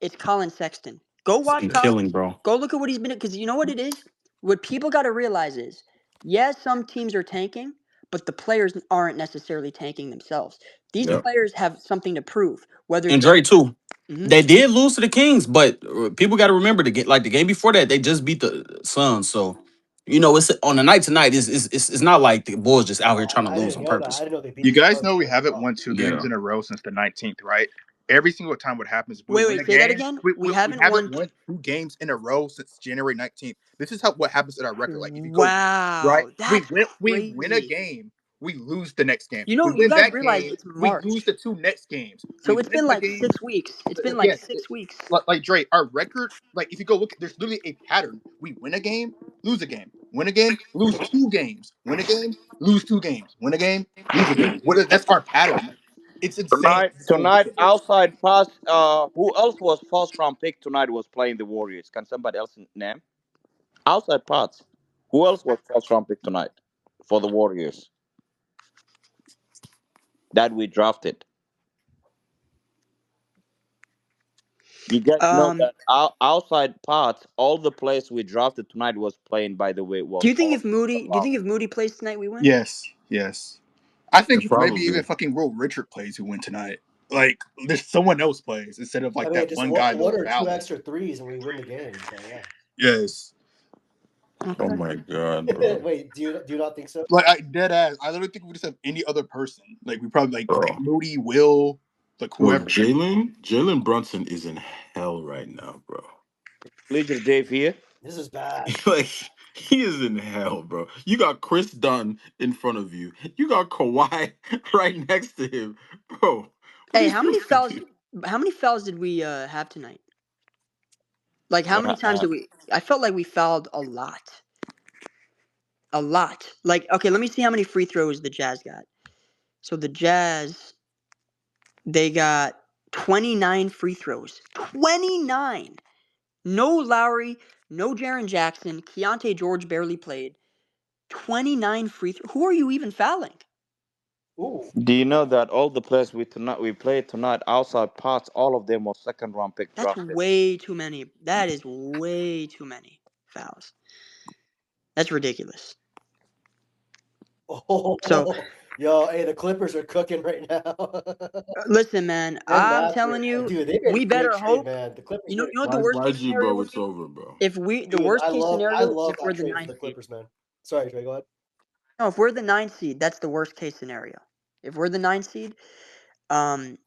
[SPEAKER 4] It's Colin Sexton. Go watch
[SPEAKER 2] and
[SPEAKER 4] Colin.
[SPEAKER 2] killing, bro.
[SPEAKER 4] Go look at what he's been. Because you know what it is. What people got to realize is, yes, some teams are tanking, but the players aren't necessarily tanking themselves. These
[SPEAKER 5] Yep.
[SPEAKER 4] players have something to prove. Whether
[SPEAKER 2] And
[SPEAKER 4] it's
[SPEAKER 2] Dre too.
[SPEAKER 4] Mhm.
[SPEAKER 2] They did lose to the Kings, but people got to remember the game before that they just beat the Suns. So it's on the night tonight. It's not like the Bulls just out here trying to
[SPEAKER 1] I
[SPEAKER 2] lose
[SPEAKER 1] didn't
[SPEAKER 2] on
[SPEAKER 1] know that. I
[SPEAKER 2] purpose.
[SPEAKER 1] didn't know they beat
[SPEAKER 7] You
[SPEAKER 1] the
[SPEAKER 7] guys
[SPEAKER 1] Suns
[SPEAKER 7] know we
[SPEAKER 1] as
[SPEAKER 7] haven't
[SPEAKER 1] well.
[SPEAKER 7] won two
[SPEAKER 2] Yeah.
[SPEAKER 7] games in a row since the 19th, right? Every single time, what happens is we win
[SPEAKER 4] wait,
[SPEAKER 7] a
[SPEAKER 4] say that
[SPEAKER 7] game.
[SPEAKER 4] again.
[SPEAKER 7] We,
[SPEAKER 4] We
[SPEAKER 7] we, we
[SPEAKER 4] haven't
[SPEAKER 7] haven't
[SPEAKER 4] won.
[SPEAKER 7] won two games in a row since January 19th. This is what happens in our record. Like if you go right,
[SPEAKER 4] Wow,
[SPEAKER 7] we
[SPEAKER 4] that's
[SPEAKER 7] win a
[SPEAKER 4] crazy.
[SPEAKER 7] game, we lose the next game.
[SPEAKER 4] You
[SPEAKER 7] We
[SPEAKER 4] know, you
[SPEAKER 7] win
[SPEAKER 4] guys
[SPEAKER 7] that
[SPEAKER 4] realize
[SPEAKER 7] game,
[SPEAKER 4] it's
[SPEAKER 7] we lose
[SPEAKER 4] March,
[SPEAKER 7] the two next games. We
[SPEAKER 4] so it's
[SPEAKER 7] win
[SPEAKER 4] been
[SPEAKER 7] a
[SPEAKER 4] like
[SPEAKER 7] game.
[SPEAKER 4] 6 weeks. It's been like
[SPEAKER 7] Yes,
[SPEAKER 4] 6 weeks.
[SPEAKER 7] like Dre, our record, like if you go look, there's literally a pattern. We win a game, lose a game, win a game, lose two games, win a game, lose two games, win a game, lose a game. That's our pattern. It's insane.
[SPEAKER 8] Tonight,
[SPEAKER 7] It's so
[SPEAKER 8] tonight,
[SPEAKER 7] ridiculous.
[SPEAKER 8] outside pass. Who else was first round pick tonight? Was playing the Warriors? Can somebody else name? Outside pass. Who else was first round pick tonight for the Warriors that we drafted? You guys know
[SPEAKER 4] Um,
[SPEAKER 8] that outside parts, all the players we drafted tonight was playing. By the way,
[SPEAKER 4] do
[SPEAKER 8] was
[SPEAKER 4] you think
[SPEAKER 8] all
[SPEAKER 4] if Moody, do you
[SPEAKER 8] allowed.
[SPEAKER 4] think if Moody plays tonight, we win?
[SPEAKER 7] Yes, yes. I
[SPEAKER 5] Yeah,
[SPEAKER 7] think maybe even
[SPEAKER 5] probably.
[SPEAKER 7] fucking Will Richard plays who win tonight. Like there's someone else plays instead of
[SPEAKER 1] I
[SPEAKER 7] like
[SPEAKER 1] mean,
[SPEAKER 7] that
[SPEAKER 1] just
[SPEAKER 7] one guy
[SPEAKER 1] one
[SPEAKER 7] Mo
[SPEAKER 1] or two
[SPEAKER 7] Ballard.
[SPEAKER 1] extra threes, and we win the game. So yeah.
[SPEAKER 7] Yes.
[SPEAKER 5] Oh
[SPEAKER 4] Okay.
[SPEAKER 5] my god, bro.
[SPEAKER 1] Wait, do you not think so?
[SPEAKER 7] Like I dead ass. I literally think we just have any other person. Like we probably like
[SPEAKER 5] Bro.
[SPEAKER 7] Moody, Will, like
[SPEAKER 5] Bro,
[SPEAKER 7] whoever.
[SPEAKER 5] Jalen Brunson is in hell right now, bro.
[SPEAKER 8] Pleasure, Dave here.
[SPEAKER 1] This is bad.
[SPEAKER 5] Like he is in hell, bro. You got Chris Dunn in front of you. You got Kawhi right next to him, bro. What are
[SPEAKER 4] Hey,
[SPEAKER 5] you supposed to do?
[SPEAKER 4] how many fouls did we have tonight? Like how many
[SPEAKER 8] Uh,
[SPEAKER 4] times
[SPEAKER 8] uh,
[SPEAKER 4] did we? I felt like we fouled a lot. A lot. Like okay, let me see how many free throws the Jazz got. So the Jazz, they got 29 free throws. 29. No Lowry, no Jaron Jackson. Keontae George barely played. 29 free throws. Who are you even fouling?
[SPEAKER 1] Ooh.
[SPEAKER 8] do you know that all the players we played tonight outside parts, all of them were second round pick
[SPEAKER 4] That's
[SPEAKER 8] drafted.
[SPEAKER 4] way too many. That is way too many fouls. That's ridiculous. So,
[SPEAKER 1] Oh, yo, hey, the Clippers are cooking right now.
[SPEAKER 4] listen, man,
[SPEAKER 1] And
[SPEAKER 4] I'm
[SPEAKER 1] that's
[SPEAKER 4] telling you,
[SPEAKER 1] dude, they've been
[SPEAKER 4] we
[SPEAKER 1] in great
[SPEAKER 4] better
[SPEAKER 1] shape,
[SPEAKER 4] hope.
[SPEAKER 1] man. The Clippers,
[SPEAKER 4] You know what the
[SPEAKER 5] Why
[SPEAKER 4] worst case
[SPEAKER 5] YG,
[SPEAKER 4] scenario
[SPEAKER 5] bro?
[SPEAKER 4] would
[SPEAKER 5] It's
[SPEAKER 4] be?
[SPEAKER 5] over, bro.
[SPEAKER 4] The
[SPEAKER 1] dude,
[SPEAKER 4] worst case
[SPEAKER 1] I
[SPEAKER 4] scenario is
[SPEAKER 1] love
[SPEAKER 4] if we're
[SPEAKER 1] that
[SPEAKER 4] the
[SPEAKER 1] trade for
[SPEAKER 4] ninth
[SPEAKER 1] the
[SPEAKER 4] seed.
[SPEAKER 1] Clippers, man. Sorry, Trey, go ahead.
[SPEAKER 4] No, if we're the ninth seed, that's the worst case scenario. If we're the ninth seed, um,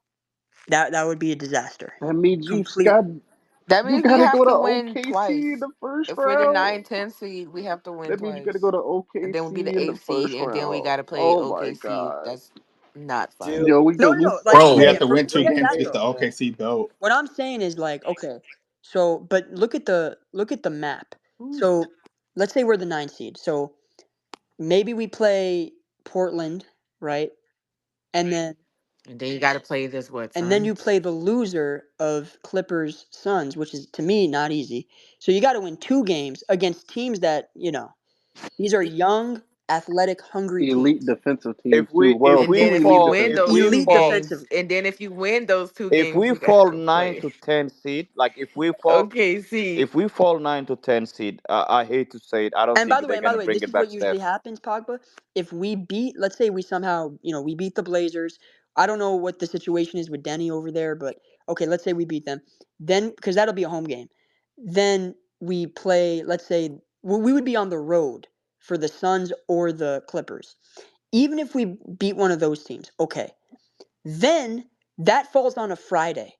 [SPEAKER 4] that would be a disaster.
[SPEAKER 3] That means
[SPEAKER 4] Complete.
[SPEAKER 9] That
[SPEAKER 3] you
[SPEAKER 9] means we
[SPEAKER 3] gotta
[SPEAKER 9] have
[SPEAKER 3] go to
[SPEAKER 9] to win
[SPEAKER 3] OKC in
[SPEAKER 9] twice.
[SPEAKER 3] the first
[SPEAKER 9] If we're the
[SPEAKER 3] round.
[SPEAKER 9] 9-10 seed, we have to win
[SPEAKER 3] That means you gotta go
[SPEAKER 9] twice.
[SPEAKER 3] to
[SPEAKER 9] And then we'll be
[SPEAKER 3] OKC
[SPEAKER 9] the
[SPEAKER 3] in the
[SPEAKER 9] 8th seed,
[SPEAKER 3] first
[SPEAKER 9] and then we
[SPEAKER 3] round.
[SPEAKER 9] got to play
[SPEAKER 3] Oh my
[SPEAKER 9] OKC.
[SPEAKER 3] god.
[SPEAKER 9] That's not fun.
[SPEAKER 1] Dude,
[SPEAKER 3] Yo, we
[SPEAKER 4] No,
[SPEAKER 3] go
[SPEAKER 4] no,
[SPEAKER 3] we
[SPEAKER 4] no. Like,
[SPEAKER 7] We
[SPEAKER 2] Bro,
[SPEAKER 7] have
[SPEAKER 4] okay,
[SPEAKER 7] to win two
[SPEAKER 4] forget
[SPEAKER 7] games
[SPEAKER 4] that
[SPEAKER 7] to get
[SPEAKER 1] Trey,
[SPEAKER 7] the
[SPEAKER 4] though.
[SPEAKER 1] man.
[SPEAKER 7] OKC belt.
[SPEAKER 4] What I'm saying is like, okay, so but look at the map.
[SPEAKER 1] Ooh.
[SPEAKER 4] So let's say we're the ninth seed. So maybe we play Portland, right? And then
[SPEAKER 9] And then you got to play this, what,
[SPEAKER 4] you
[SPEAKER 9] Suns?
[SPEAKER 4] play the loser of Clippers Suns, which is to me not easy. So you got to win two games against teams that these are young, athletic, hungry
[SPEAKER 3] Elite
[SPEAKER 4] teams.
[SPEAKER 3] defensive teams
[SPEAKER 8] If
[SPEAKER 3] too.
[SPEAKER 8] we if
[SPEAKER 3] World
[SPEAKER 9] And
[SPEAKER 8] we
[SPEAKER 9] then
[SPEAKER 3] two
[SPEAKER 9] if you
[SPEAKER 3] elite
[SPEAKER 8] fall
[SPEAKER 9] win
[SPEAKER 8] if
[SPEAKER 3] defensive
[SPEAKER 9] those
[SPEAKER 8] we
[SPEAKER 9] two
[SPEAKER 4] Elite
[SPEAKER 8] fall
[SPEAKER 9] games,
[SPEAKER 4] defensively.
[SPEAKER 9] and then if you win those two
[SPEAKER 8] if
[SPEAKER 9] games,
[SPEAKER 8] we
[SPEAKER 9] you got
[SPEAKER 8] fall
[SPEAKER 9] to
[SPEAKER 8] nine
[SPEAKER 9] play
[SPEAKER 8] to ten seed, like
[SPEAKER 9] OKC.
[SPEAKER 8] if we fall 9 to 10 seed, I hate to say it, I don't
[SPEAKER 4] And
[SPEAKER 8] think they're
[SPEAKER 4] by the
[SPEAKER 8] gonna
[SPEAKER 4] way,
[SPEAKER 8] bring
[SPEAKER 4] this
[SPEAKER 8] it
[SPEAKER 4] is what
[SPEAKER 8] back,
[SPEAKER 4] usually
[SPEAKER 8] Steph.
[SPEAKER 4] happens, Pogba. If we beat, let's say we somehow, we beat the Blazers. I don't know what the situation is with Denny over there, but okay, let's say we beat them. Then, because that'll be a home game. Then we play, let's say, we would be on the road for the Suns or the Clippers. Even if we beat one of those teams, okay. Then that falls on a Friday,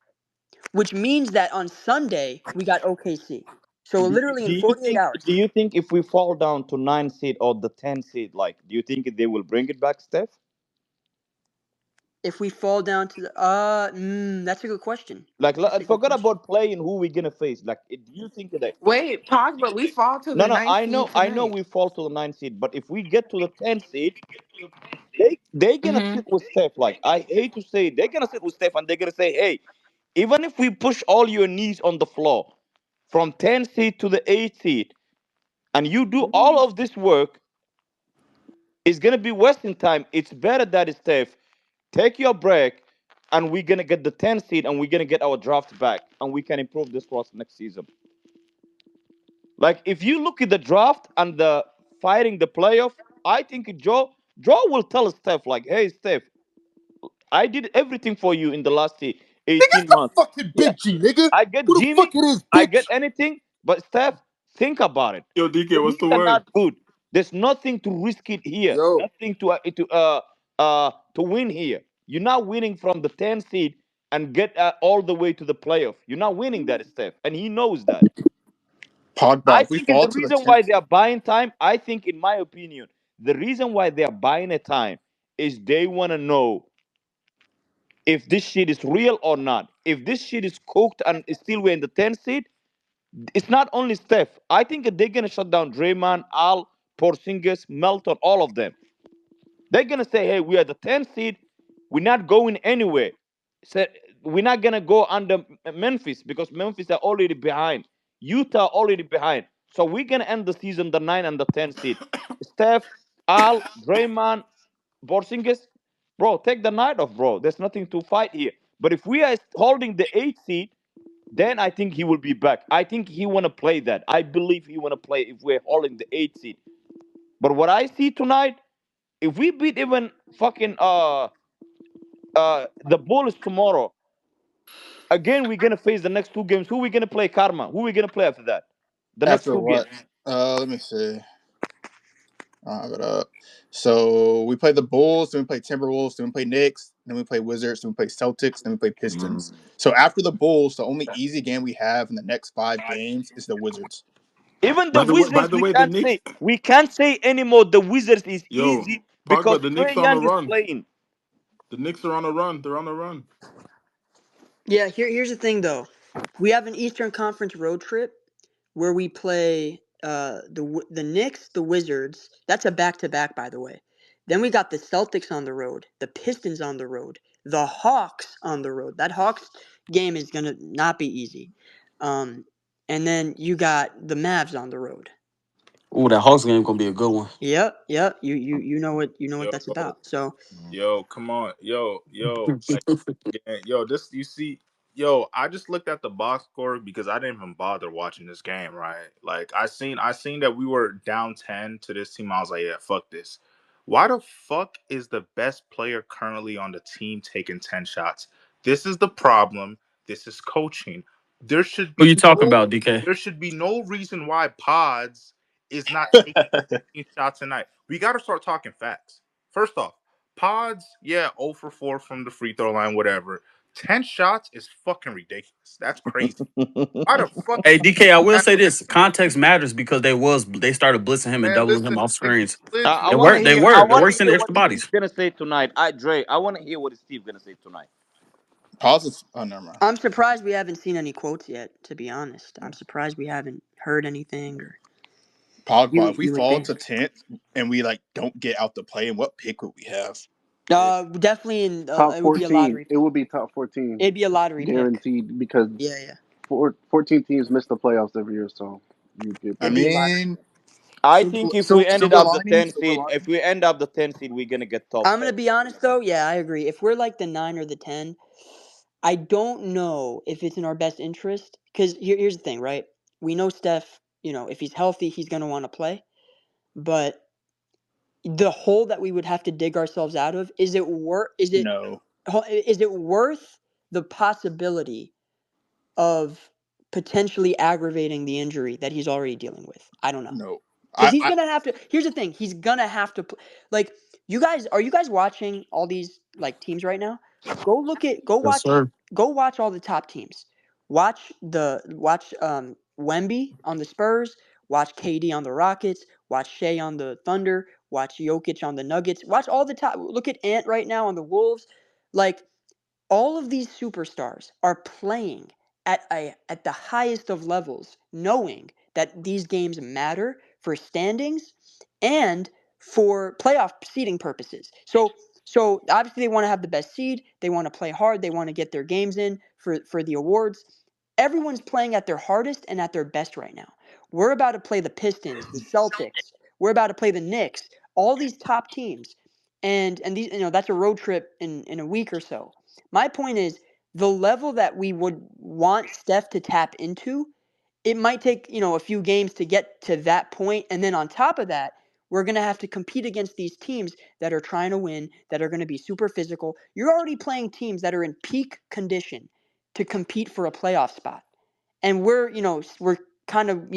[SPEAKER 4] which means that on Sunday we got OKC. So literally in 48 hours.
[SPEAKER 8] Do you think if we fall down to 9 seed or the 10 seed, like, do you think they will bring it back, Steph?
[SPEAKER 4] If we fall down to the that's a good question.
[SPEAKER 8] Like,
[SPEAKER 4] That's a good
[SPEAKER 8] forget
[SPEAKER 4] question.
[SPEAKER 8] about playing who we gonna face. Like, do you think that?
[SPEAKER 9] Wait, Pogba, we fall to
[SPEAKER 8] No,
[SPEAKER 9] the
[SPEAKER 8] no,
[SPEAKER 9] ninth seed
[SPEAKER 8] I know
[SPEAKER 9] tonight.
[SPEAKER 8] we fall to the 9 seed, but if we get to the 10 seed, they gonna
[SPEAKER 9] Hmm
[SPEAKER 8] sit with Steph. Like, I hate to say it, they're gonna sit with Steph and they're gonna say, hey, even if we push all your knees on the floor from 10 seed to the 8 seed, and you do all of this work, it's gonna be wasting time. It's better that Steph take your break, and we're gonna get the 10 seed, and we're gonna get our draft back, and we can improve this roster next season. Like, if you look at the draft and the fighting the playoff, I think Joe will tell Steph, like, hey Steph, I did everything for you in the last
[SPEAKER 7] Nigga, it's
[SPEAKER 8] 18
[SPEAKER 7] the
[SPEAKER 8] months.
[SPEAKER 7] fucking
[SPEAKER 8] Yeah,
[SPEAKER 7] big G, nigga.
[SPEAKER 8] I get
[SPEAKER 7] Who the fuck
[SPEAKER 8] Jimmy,
[SPEAKER 7] it is,
[SPEAKER 8] I get
[SPEAKER 7] bitch?
[SPEAKER 8] anything, but Steph, think about it.
[SPEAKER 5] Yo,
[SPEAKER 8] The
[SPEAKER 5] DK, what's
[SPEAKER 8] Knicks
[SPEAKER 5] the
[SPEAKER 8] are
[SPEAKER 5] word?
[SPEAKER 8] not good. There's nothing to risk it here.
[SPEAKER 7] Yo,
[SPEAKER 8] Nothing to win here. You're not winning from the 10 seed and get all the way to the playoff. You're not winning that, Steph, and he knows that.
[SPEAKER 7] Pogba,
[SPEAKER 8] I
[SPEAKER 7] if we
[SPEAKER 8] think it's
[SPEAKER 7] fall
[SPEAKER 8] the
[SPEAKER 7] to the
[SPEAKER 8] reason why
[SPEAKER 7] 10th,
[SPEAKER 8] they are buying time. I think, in my opinion, the reason why they are buying a time is they want to know if this shit is real or not. If this shit is cooked and still we're in the 10th seed, it's not only Steph. I think they're gonna shut down Draymond, Al, Porzingis, Melton, all of them. They're gonna say, "Hey, we are the 10th seed. We're not going anywhere. So we're not gonna go under Memphis because Memphis are already behind. Utah already behind. So we're gonna end the season the 9 and the 10 seed. Steph, Al, Draymond, Porzingis, bro, take the night off, bro. There's nothing to fight here. But if we are holding the 8th seed, then I think he will be back. I think he wanna play that. I believe he wanna play if we're holding the 8th seed. But what I see tonight, if we beat even fucking the Bulls tomorrow, again we're gonna face the next 2 games. Who we gonna play? Karma. Who we gonna play after that? The next
[SPEAKER 7] after
[SPEAKER 8] two
[SPEAKER 7] what?
[SPEAKER 8] games.
[SPEAKER 7] Let me see. I'll have it up. So we play the Bulls, then we play Timberwolves, then we play Knicks, then we play Wizards, then we play Celtics, then we play Pistons. So after the Bulls, the only easy game we have in the next 5 games is the Wizards.
[SPEAKER 8] Even the
[SPEAKER 5] By
[SPEAKER 8] Wizards,
[SPEAKER 5] the way, the Knicks,
[SPEAKER 8] we can't say anymore. The Wizards is
[SPEAKER 5] yo,
[SPEAKER 8] easy because
[SPEAKER 5] Pogba, the
[SPEAKER 8] Trey
[SPEAKER 5] Knicks are on a
[SPEAKER 8] Young is
[SPEAKER 5] run.
[SPEAKER 8] playing.
[SPEAKER 5] The Knicks are on a run. They're on a run.
[SPEAKER 4] Yeah, here's the thing though. We have an Eastern Conference road trip where we play the Knicks, the Wizards. That's a back-to-back, by the way. Then we got the Celtics on the road, the Pistons on the road, the Hawks on the road. That Hawks game is gonna not be easy. Um, and then you got the Mavs on the road.
[SPEAKER 2] Ooh, that Hawks game gonna be a good one.
[SPEAKER 4] Yep. You know what
[SPEAKER 10] Yo,
[SPEAKER 4] that's about. So
[SPEAKER 10] yo, come on, yo, like, yeah, yo, this you see, yo, I just looked at the box score because I didn't even bother watching this game, right? Like, I seen that we were down 10 to this team. I was like, yeah, fuck this. Why the fuck is the best player currently on the team taking 10 shots? This is the problem. This is coaching. There should
[SPEAKER 2] Who
[SPEAKER 10] be
[SPEAKER 2] you talking
[SPEAKER 10] no
[SPEAKER 2] about, DK?
[SPEAKER 10] there should be no reason why Pods is not taking 15 shots tonight. We got to start talking facts. First off, Pods, yeah, 0 for 4 from the free throw line, whatever. 10 shots is fucking ridiculous. That's crazy. Why the fuck
[SPEAKER 2] Hey,
[SPEAKER 10] is
[SPEAKER 2] DK, I will
[SPEAKER 10] that
[SPEAKER 2] say
[SPEAKER 10] the best
[SPEAKER 2] this: context matters because they started blitzing him and
[SPEAKER 10] man?
[SPEAKER 2] doubling him
[SPEAKER 10] Listen,
[SPEAKER 2] off
[SPEAKER 10] nigga,
[SPEAKER 2] screens.
[SPEAKER 10] blitz,
[SPEAKER 8] I
[SPEAKER 2] They
[SPEAKER 8] want
[SPEAKER 2] were,
[SPEAKER 8] to
[SPEAKER 2] they
[SPEAKER 8] hear.
[SPEAKER 10] blitz,
[SPEAKER 2] were, they were
[SPEAKER 8] To
[SPEAKER 2] sending
[SPEAKER 8] hear
[SPEAKER 2] extra
[SPEAKER 8] what Steve's
[SPEAKER 2] bodies.
[SPEAKER 8] gonna say tonight. Dre, I want to hear what Steve's gonna say tonight.
[SPEAKER 7] Pause. Oh, never mind.
[SPEAKER 4] I'm surprised we haven't seen any quotes yet. To be honest, I'm surprised we haven't heard anything. Or
[SPEAKER 7] Pogba, if we
[SPEAKER 4] you would
[SPEAKER 7] fall
[SPEAKER 4] think.
[SPEAKER 7] to 10th and we like don't get out the play, and what pick would we have?
[SPEAKER 4] Definitely in
[SPEAKER 3] Top
[SPEAKER 4] it would be a
[SPEAKER 3] 14.
[SPEAKER 4] lottery
[SPEAKER 3] It
[SPEAKER 4] pick.
[SPEAKER 3] will be top 14
[SPEAKER 4] It'd be a lottery pick.
[SPEAKER 3] guaranteed because
[SPEAKER 4] Yeah.
[SPEAKER 3] 14 teams miss the playoffs every year, so you get
[SPEAKER 7] I
[SPEAKER 4] It'd be
[SPEAKER 3] picked.
[SPEAKER 4] a lottery
[SPEAKER 7] mean,
[SPEAKER 4] pick.
[SPEAKER 8] I think if we ended
[SPEAKER 7] Silver
[SPEAKER 8] up the
[SPEAKER 7] lining,
[SPEAKER 8] 10
[SPEAKER 7] silver
[SPEAKER 8] seed,
[SPEAKER 7] lining.
[SPEAKER 8] if we end up the 10 seed, we're gonna get top
[SPEAKER 4] I'm gonna
[SPEAKER 8] pick.
[SPEAKER 4] be honest though. Yeah, I agree. If we're like the 9 or the 10, I don't know if it's in our best interest. Because here's the thing, right? We know Steph. If he's healthy, he's gonna want to play. But the hole that we would have to dig ourselves out of is it worth?
[SPEAKER 7] No,
[SPEAKER 4] Is it worth the possibility of potentially aggravating the injury that he's already dealing with? I don't know.
[SPEAKER 7] no.
[SPEAKER 4] Because he's
[SPEAKER 7] I
[SPEAKER 4] gonna have to. Here's the thing: he's gonna have to. Like, are you guys watching all these like teams right now?
[SPEAKER 2] Yes, sir.
[SPEAKER 4] Go watch all the top teams. Watch Wemby on the Spurs. Watch KD on the Rockets. Watch Shea on the Thunder. Watch Jokic on the Nuggets. Watch all the top. Look at Ant right now on the Wolves. Like, all of these superstars are playing at the highest of levels, knowing that these games matter for standings and for playoff seeding purposes. So obviously they want to have the best seed, they want to play hard, they want to get their games in for the awards. Everyone's playing at their hardest and at their best right now. We're about to play the Pistons, the Celtics, we're about to play the Knicks, all these top teams. And these, that's a road trip in a week or so. My point is, the level that we would want Steph to tap into, it might take, a few games to get to that point. And then on top of that, we're going to have to compete against these teams that are trying to win, that are going to be super physical. You're already playing teams that are in peak condition to compete for a playoff spot. And we're kind of,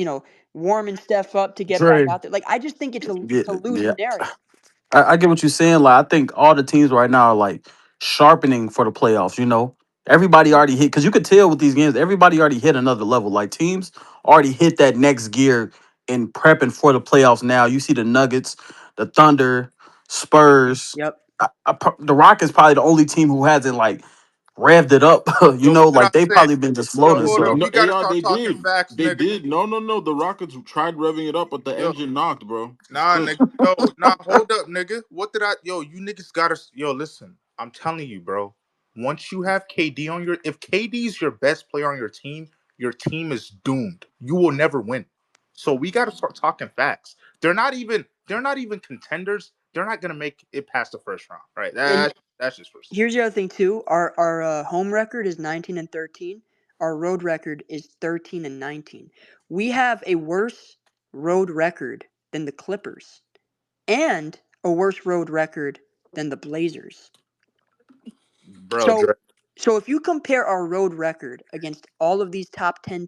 [SPEAKER 4] warming Steph up to get back
[SPEAKER 2] Dre.
[SPEAKER 4] out there. Like, I just think it's
[SPEAKER 2] Yeah,
[SPEAKER 4] a
[SPEAKER 2] yeah.
[SPEAKER 4] losing narrative.
[SPEAKER 2] I get what you're saying. Like, I think all the teams right now are like sharpening for the playoffs. Everybody already hit, because you could tell with these games, everybody already hit another level. Like, teams already hit that next gear in prepping for the playoffs. Now you see the Nuggets, the Thunder, Spurs.
[SPEAKER 4] Yep.
[SPEAKER 2] The Rockets probably the only team who hasn't like revved it up.
[SPEAKER 10] Yo, what did I
[SPEAKER 2] Like they
[SPEAKER 10] say?
[SPEAKER 2] probably been just
[SPEAKER 10] Yo,
[SPEAKER 2] floating.
[SPEAKER 10] hold up.
[SPEAKER 2] So
[SPEAKER 5] No,
[SPEAKER 10] We gotta
[SPEAKER 5] AR,
[SPEAKER 10] start
[SPEAKER 5] they
[SPEAKER 10] talking
[SPEAKER 5] did.
[SPEAKER 10] facts,
[SPEAKER 5] They
[SPEAKER 10] nigga.
[SPEAKER 5] did. No, no, no. The Rockets tried revving it up, but the
[SPEAKER 10] Yo,
[SPEAKER 5] engine knocked, bro. It's
[SPEAKER 10] nah,
[SPEAKER 5] cooked.
[SPEAKER 10] nigga. Yo, nah, hold up, nigga. What did I? Yo, you niggas gotta. Yo, listen. I'm telling you, bro. Once you have KD on if KD's your best player on your team is doomed. You will never win. So we gotta start talking facts. They're not even contenders. They're not gonna make it past the first round, right?
[SPEAKER 4] And
[SPEAKER 10] That's just first.
[SPEAKER 4] here's the other thing too. Our home record is 19-13. Our road record is 13-19. We have a worse road record than the Clippers and a worse road record than the Blazers.
[SPEAKER 10] Bro,
[SPEAKER 4] So
[SPEAKER 10] Dre.
[SPEAKER 4] so if you compare our road record against all of these top 10